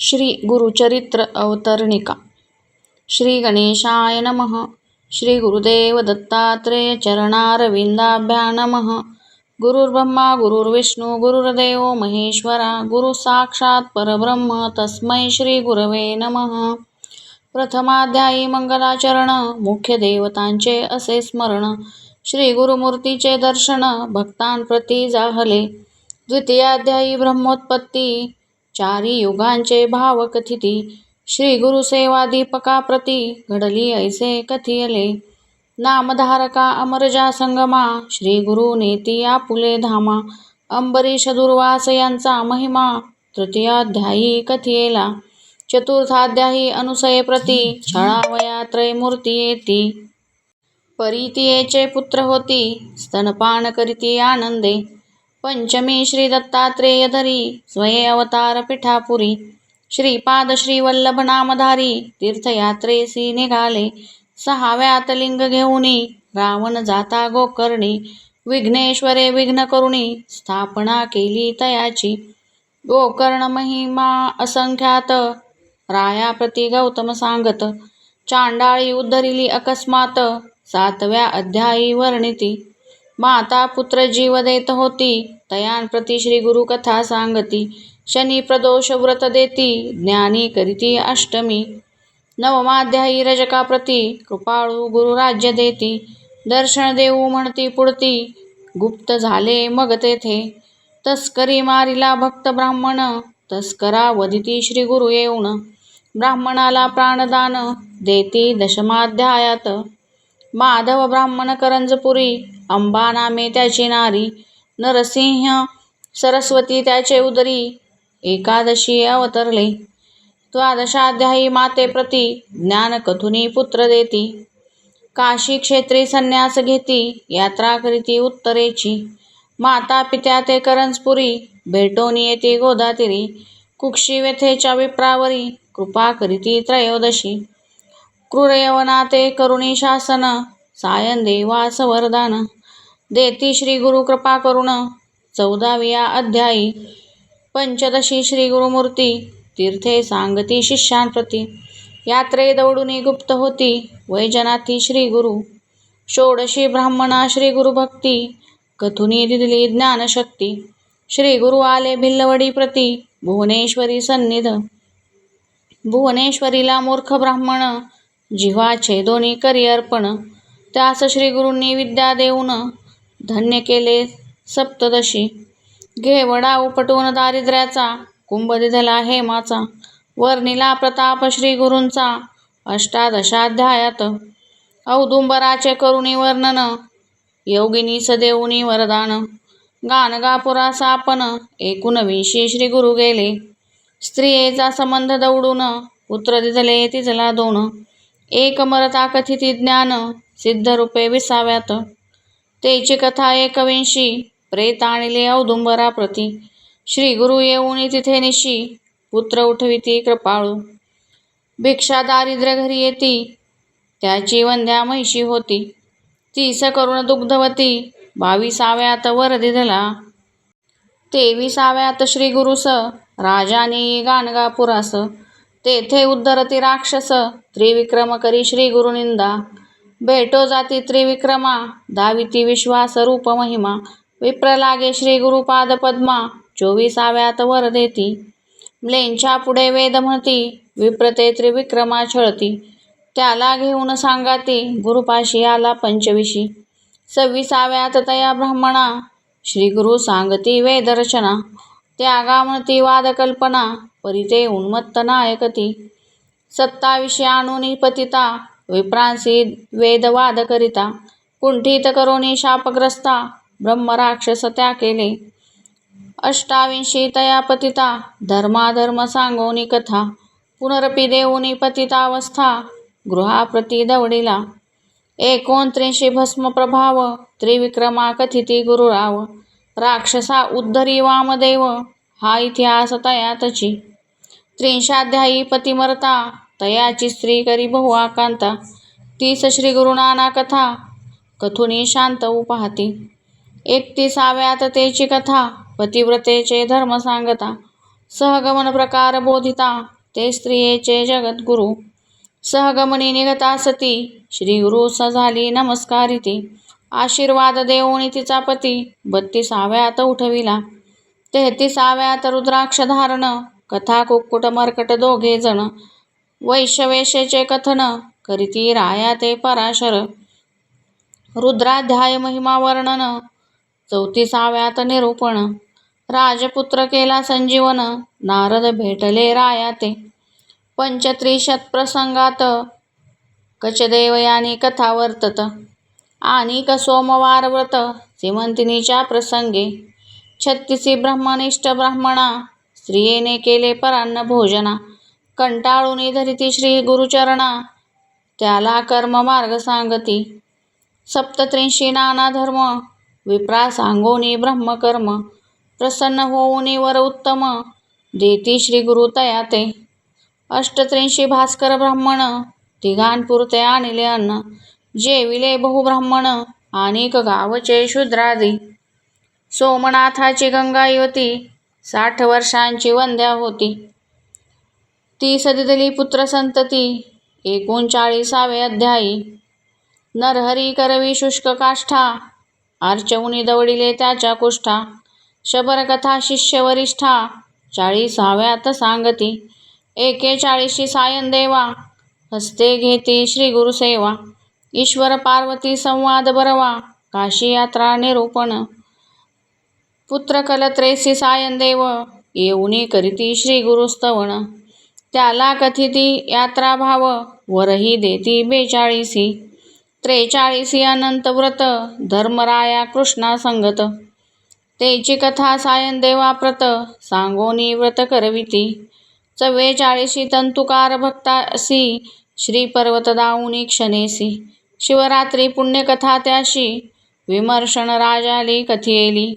श्री गुरुचरित्र अवतरणिका. श्री गणेशाय नमः. श्री गुरुदेव दत्तात्रेय चरणारविंदाभ्या नमः. गुरुर्ब्रह्मा गुरुर्विष्णू गुरुर्देव महेश्वरा. गुरु साक्षात परब्रह्म तस्मै श्री गुरवे नमः. प्रथमाध्यायी मंगलाचरण. मुख्य देवतांचे असे स्मरण. श्री गुरुमूर्तीचे दर्शन भक्तांप्रती जाहले. द्वितीयाध्यायी ब्रह्मोत्पत्ती. चारी युगांचे भाव कथिती. श्री गुरुसेवा दीपकाप्रती घडली ऐसे कथियले. नामधारका अमरजा संगमा. श्री गुरु नेती आपुले धामा. अंबरीश दुर्वास यांचा महिमा तृतीयाध्यायी कथियेला. चतुर्थाध्यायी अनुसयेप्रती छळावया त्रयमूर्ती येती. परितियेचे पुत्र होती स्तनपान करीती आनंदे. पंचमी श्री दत्तात्रेय धरी स्वये अवतार पिठापुरी. श्रीपाद श्रीवल्लभ नामधारी तीर्थयात्रेसी निघाले. सहाव्यात लिंग घेऊनी रावण जाता गोकर्णी. विघ्नेश्वरे विघ्न करुणी स्थापना केली तयाची. गोकर्ण महिमा असंख्यात रायाप्रती गौतम सांगत. चांडाळी उद्धरिली अकस्मात सातव्या अध्यायी वर्णिती. माता पुत्र जीव देत होती तयांप्रती श्री गुरु कथा सांगती. शनी प्रदोष व्रत देती ज्ञानी करीती अष्टमी. नवमाध्यायी रजकाप्रती कृपाळू गुरु राज्य देती. दर्शन देऊ म्हणती पुढती गुप्त झाले मग तेथे. तस्करी मारिला भक्त ब्राह्मण तस्करा वदिती श्री गुरु येऊन. ब्राह्मणाला प्राणदान देती दशमाध्यायात. माधव ब्राह्मण करंजपुरी अंबा नामे त्याची नारी. नरसिंह सरस्वती त्याचे उदरी एकादशी अवतरले. द्वादशाध्यायी मातेप्रती ज्ञान कथुनी पुत्र देती. काशी क्षेत्री संन्यास घेती यात्रा करीती उत्तरेची. माता पित्या ते करंजपुरी भेटोन येती गोदातीरी. कुक्षी व्यथेच्या विप्रावरी कृपा करीती त्रयोदशी. क्रूर यवनाते करुणी शासन सायन देवास वरदान. देती श्री गुरु कृपा करुण 14व्या अध्यायी. पंचदशी श्री गुरुमूर्ती तीर्थे सांगती शिष्यांप्रती. यात्रे दौडुनी गुप्त होती वैजनाथी श्री गुरु. षोडशी ब्राह्मणा श्री गुरुभक्ती कथुनी दिली ज्ञानशक्ती. श्री गुरु आले भिल्लवडी प्रती भुवनेश्वरी सन्निध. भुवनेश्वरीला मूर्ख ब्राह्मण जिव्हाचे दोन्ही करी अर्पण. त्यास श्री गुरूंनी विद्या देऊन धन्य केले सप्तदशी. घेवडा उपटून दारिद्र्याचा कुंभ दिधला हेमाचा. वर्णिला प्रताप श्री गुरूंचा अष्टादशाध्यायात. औदुंबराचे करुणी वर्णन योगिनीस देऊनी वरदान. गाणगापुरास आपण 19 श्री गुरु गेले. स्त्रियेचा संबंध दौडून पुत्र दिधले तिजला 2. एक मरता कथिती ज्ञान सिद्ध रूपे 20व्यात. तेची कथा 21 प्रेत आणले औदुंबराप्रती. श्री गुरु येऊनी तिथे निशी पुत्र उठविती कृपाळू. भिक्षा दारिद्र्य घरी येती त्याची वंद्या म्हैशी होती. 30 करुण दुग्धवती 22व्यात वर दिधला. 23व्यात श्री गुरुस राजानी गाणगापुरास. तेथे उद्धरती राक्षस त्रिविक्रम करी श्री गुरुनिंदा. भेटो जाती त्रिविक्रमा धाविती विश्वास रूप महिमा. विप्र लागे श्री गुरुपाद पद्मा 24व्यात वर देती. म्लेंच्या पुढे वेद म्हणती विप्रते त्रिविक्रमा छळती. त्याला घेऊन सांगाती गुरुपाशी आला 25. 26व्यात तया ब्राह्मणा श्री गुरु सांगती वेदरचना. त्यागा म्हणती वादकल्पना परिते उन्मत्त नायकती. 27 आणुनी पतिता विप्रांसी वेदवाद करिता. कुंठित करोनी शापग्रस्ता ब्रह्मराक्षस त्या केले. 28 तया पतिता धर्माधर्म सांगोनी कथा. पुनरपी देऊनी पतितावस्था गृहाप्रती दवडिला. 29 भस्म प्रभाव त्रिविक्रमा कथिती गुरुराव. राक्षसा उद्धरी वामदेव हा इतिहास तयातची. 30 पतिमरता तयाची स्त्री करी बहु आकांता. 30 श्री गुरुनाना कथा कथुनी शांत पाहती. 31व्यात तेची कथा पतिव्रतेचे धर्म सांगता. सहगमन प्रकार बोधिता ते स्त्रियेचे जगद्गुरु. सहगमनी निघता सती श्री गुरु झाली नमस्कारिती. आशीर्वाद देऊनी तिचा पती 32व्यात उठविला. 33व्यात रुद्राक्ष धारण. कथा कुक्कुट मर्कट दोघे जण. वैश्यवेशेचे कथन करीती राया ते पराशर. रुद्राध्याय महिमा वर्णन 34व्यात निरूपण. राजपुत्र केला संजीवन. नारद भेटले राया ते. पंचत्रिशत प्रसंगात कचदेवयानी कथा वर्तत. आणि सोमवार व्रत सीमंतिनीच्या प्रसंगे. 36 ब्रह्मनिष्ठ ब्राह्मणा स्त्रियेने केले परान्न भोजना. कंटाळूनी धरिती श्री गुरुचरणा त्याला कर्म मार्ग सांगती. 37 नाना धर्म विप्रा सांगोनी ब्रह्मकर्म. प्रसन्न होऊनी वर उत्तम देती श्री गुरु तया ते. 38 भास्कर ब्राह्मण तिघांपुरते आणले अन्न. जेविले बहुब्राह्मण आणिक गावचे शूद्रादी. सोमनाथाची गंगा युवती 60 वर्षांची वंद्या होती. ती सदिदली पुत्र संतती 39वे अध्यायी. नरहरी करवी शुष्क काष्ठा आर्चवुनी दवडिले त्याच्या कुष्ठा. शबर कथा शिष्य वरिष्ठा 40व्यात सांगती. 41 सायन देवा हस्ते घेती श्री गुरुसेवा. ईश्वर पार्वती संवाद बरवा काशी यात्रा निरूपण. पुत्र कलत्रेसी सायन देव येऊनी करीती श्री गुरुस्तवन. त्याला कथिती यात्रा भाव वरही देती 42. 43 अनंत व्रत धर्मराया कृष्णा संगत. तेची कथा सायन देवा प्रत सांगोनी व्रत करविती. 44 तंतुकार भक्तासी श्री पर्वत दाऊनी क्षणेसी. शिवरात्री पुण्यकथा त्याशी विमर्शन राजाली कथियेली.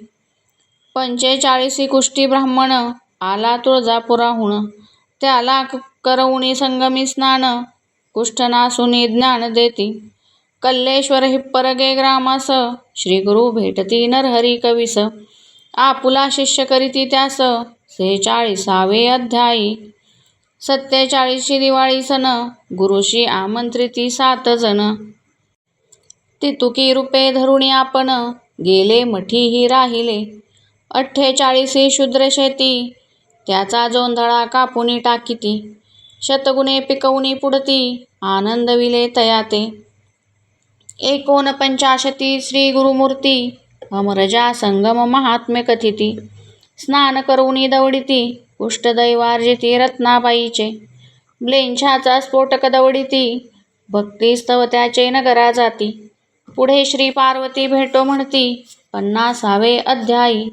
45 कुष्टी ब्राह्मण आला तुळजापुराहून. त्याला करवुनी संगमी स्नान कुष्ठनासुनी ज्ञान देती. कल्लेश्वर हिप्परगे ग्रामास श्री गुरु भेटती नरहरी कवीस. आपुला शिष्य करीती त्यास 46वे अध्यायी. 47 दिवाळी सन गुरुशी आमंत्रिती 7 जण. तितुकी रूपे धरुणी आपण गेले मठीही राहिले. 48 शूद्र शेती त्याचा जोंधळा कापुनी टाकीती. शतगुणे पिकवुनी पुढती आनंदविले तया ते. 49 श्री गुरुमूर्ती अमरजा संगम महात्म्य कथिती. स्नान करुनी दवडिती कुष्ठदैवार्जिती रत्नाबाईचे. म्लेच्छाचा स्फोटक दवडिती भक्तिस्तव त्याचे नगरा जाती. पुढे श्री पार्वती भेटो म्हणती 50वे अध्यायी.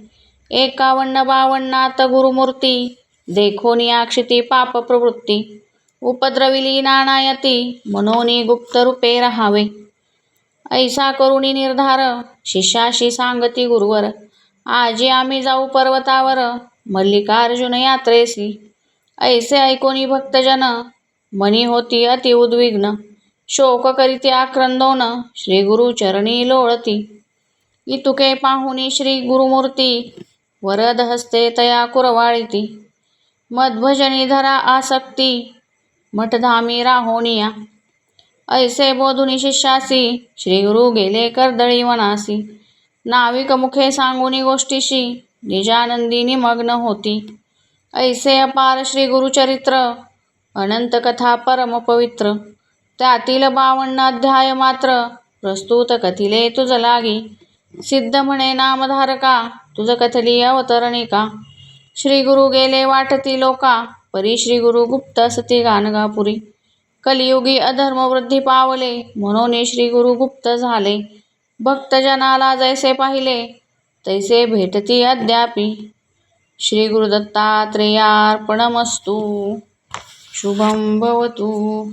51-52 गुरुमूर्ती देखोनी आक्षिती पाप प्रवृत्ती. उपद्रविली नानायती मनोनी गुप्त रूपे राहावे. ऐसा करुणी निर्धार शिष्याशी सांगती गुरुवर. आजी आम्ही जाऊ पर्वतावर मल्लिकार्जुन यात्रेसी. ऐसे ऐकोनी भक्तजन मनी होती अति उद्विग्न. शोक करीती आक्रंदोन श्री गुरु चरणी लोळती. इतुके पाहुनी श्री गुरुमूर्ती वरद हस्ते तया कुरवाळीती. मदभजनी धरा आसक्ती मठधामी राहोनिया. ऐसे बोधुनी शिष्यासी श्री गुरु गेले कर्दळी वनासी. नाविक मुखे सांगुनी गोष्टीशी निजानंदी निमग्न होती. ऐसे अपार श्री गुरुचरित्र अनंत कथा परम पवित्र. त्यातील 52 अध्याय मात्र प्रस्तुत कथिले तुझ लागी. सिद्ध म्हणे नामधारका तुझ कथली अवतरणिका. श्री गुरु गेले वाटती लोका परी श्री गुरु गुप्त असती गाणगापुरी. कलियुगी अधर्म वृद्धी पावले म्हणून श्री गुरु गुप्त झाले. भक्तजनाला जैसे पाहिले तैसे भेटती अद्यापि. श्री गुरुदत्तात्रेयार्पणमस्तु. शुभं भवतु.